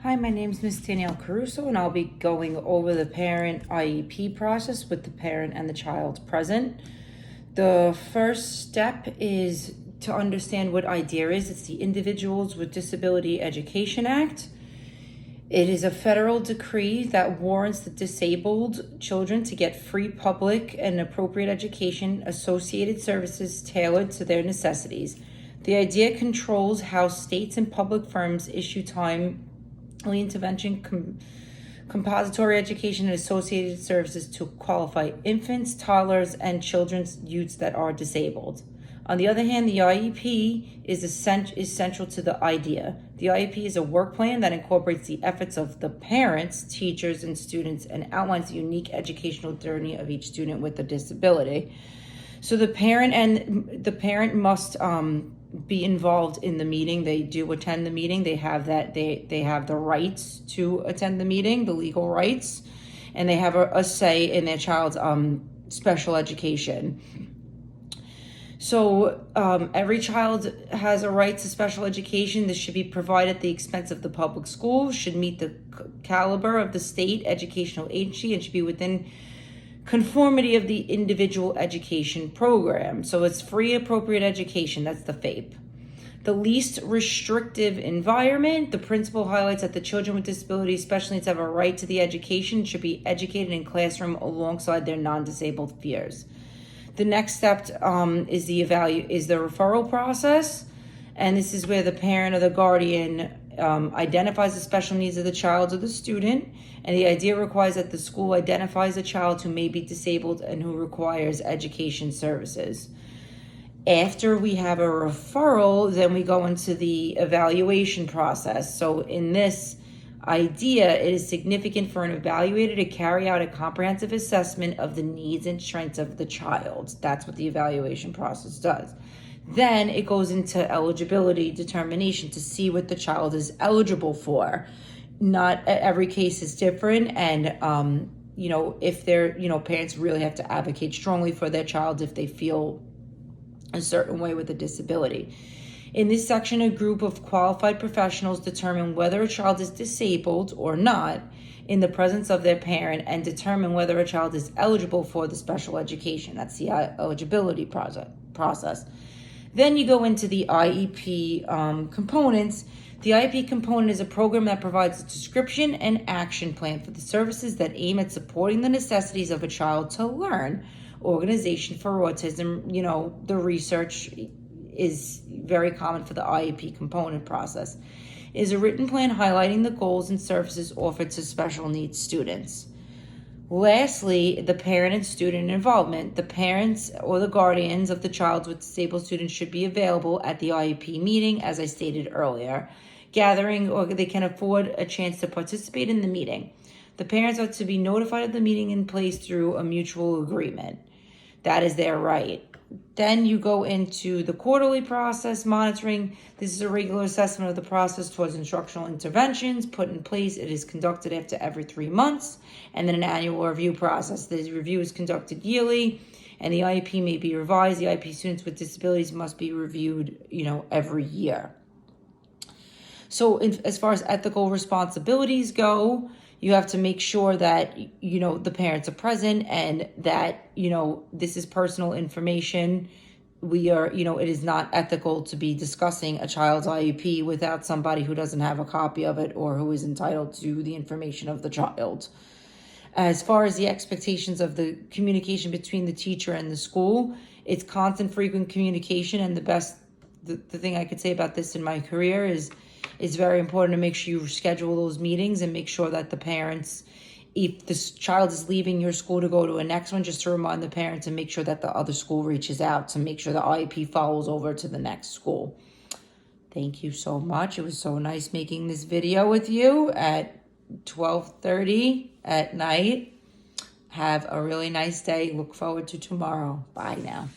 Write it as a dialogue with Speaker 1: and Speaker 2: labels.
Speaker 1: Hi, my name is Ms. Danielle Caruso, and I'll be going over the parent IEP process with the parent and the child present. The first step is to understand what IDEA is. It's the Individuals with Disability Education Act. It is a federal decree that warrants the disabled children to get free public and appropriate education, associated services tailored to their necessities. The IDEA controls how states and public firms issue timely intervention, compository education, and associated services to qualify infants, toddlers, and children's youths that are disabled. On the other hand, the IEP is central to the IDEA. The IEP is a work plan that incorporates the efforts of the parents, teachers, and students and outlines the unique educational journey of each student with a disability. So the parent must be involved in the meeting. They do attend the meeting. They have the rights to attend the meeting, the legal rights, and they have a say in their child's special education. So every child has a right to special education. This should be provided at the expense of the public school, should meet the caliber of the state educational agency, and should be within conformity of the individual education program. So it's free appropriate education. That's the FAPE. The least restrictive environment. The principal highlights that the children with disabilities, special needs, have a right to the education, should be educated in classroom alongside their non-disabled peers. The next step is the referral process, and this is where the parent or the guardian identifies the special needs of the child or the student, and the IDEA requires that the school identifies a child who may be disabled and who requires education services. After we have a referral, then we go into the evaluation process. So in this IDEA, it is significant for an evaluator to carry out a comprehensive assessment of the needs and strengths of the child. That's what the evaluation process does. Then it goes into eligibility determination to see what the child is eligible for. Not every case is different, and if they're, parents really have to advocate strongly for their child if they feel a certain way with a disability. In this section, a group of qualified professionals determine whether a child is disabled or not in the presence of their parent and determine whether a child is eligible for the special education. That's the eligibility process. Then you go into the IEP components. The IEP component is a program that provides a description and action plan for the services that aim at supporting the necessities of a child to learn. Organization for Autism, the research is very common for the IEP component process. It is a written plan highlighting the goals and services offered to special needs students. Lastly, the parent and student involvement. The parents or the guardians of the child with disabled students should be available at the IEP meeting, as I stated earlier, gathering, or they can afford a chance to participate in the meeting. The parents are to be notified of the meeting in place through a mutual agreement. That is their right. Then you go into the quarterly process monitoring. This is a regular assessment of the process towards instructional interventions put in place. It is conducted after every 3 months, and then an annual review process. The review is conducted yearly, and the IEP may be revised. The IEP students with disabilities must be reviewed, every year. So as far as ethical responsibilities go, you have to make sure that, the parents are present and that, this is personal information. It is not ethical to be discussing a child's IEP without somebody who doesn't have a copy of it or who is entitled to the information of the child. As far as the expectations of the communication between the teacher and the school, it's constant, frequent communication. And the thing I could say about this in my career is it's very important to make sure you schedule those meetings and make sure that the parents, if this child is leaving your school to go to a next one, just to remind the parents and make sure that the other school reaches out to make sure the IEP follows over to the next school. Thank you so much. It was so nice making this video with you at 12:30 at night. Have a really nice day. Look forward to tomorrow. Bye now.